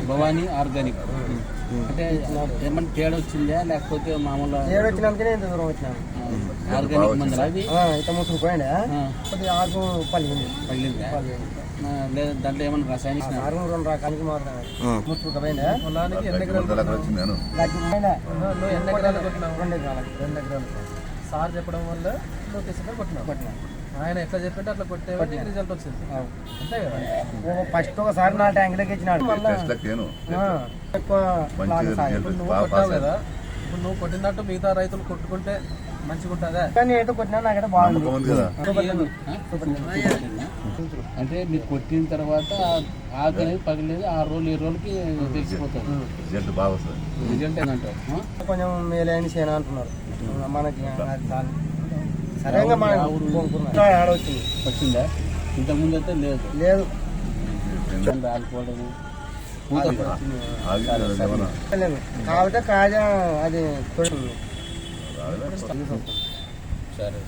Bhavani organic అంటే ఏమన్నా తేడా వచ్చిందా లేకపోతే మామూలు తేడా వచ్చినాకనే ఇంత దూరం వచ్చినాను. ఆర్గానిక్ మందులు అవి ఇంత ముసుకుపోయిండే ఆకు పల్లిందా లేదా దాంట్లో ఏమన్నా రసాయనిక 2 రకానికి మాత్రమే ముసుకుపోయిండే. పొలానికి ఎన్ని ఎకరాలు వచ్చింది? 2 ఎకరాలు కొట్టినాం. 2 ఎకరాలు సార్ చెప్పడం వల్ల లొకేషన్ కొట్టినాం. ఆయన ఎట్లా చెప్పింటే అట్లా కొట్టే రిజల్ట్ వచ్చింది. అంతే కదా. ఫస్ట్ ఒకసారి నా ట్యాంక్లోకి ఇచ్చినాడు. ఎక్కువ నువ్వు కొట్టావు కదా, ఇప్పుడు నువ్వు కొట్టినట్టు మిగతా రైతులు కొట్టుకుంటే మంచిగా ఉంటుందా? కానీ ఏదో కొట్టినా నాకైతే బాగుంది. అంటే మీరు కొట్టిన తర్వాత ఆకు అనేది పగలేదు 6 రోజులు 7 రోజులకి తెలిసిపోతుంది. రిజల్ట్ ఏంటంటారు? కొంచెం మేలైన సేన అంటున్నారు మనకి. సరేగా వచ్చిందా? ఇంతకుముందు అయితే లేదు లేదు ఆగిపోవడము కాకపోతే కాజా అది సరే.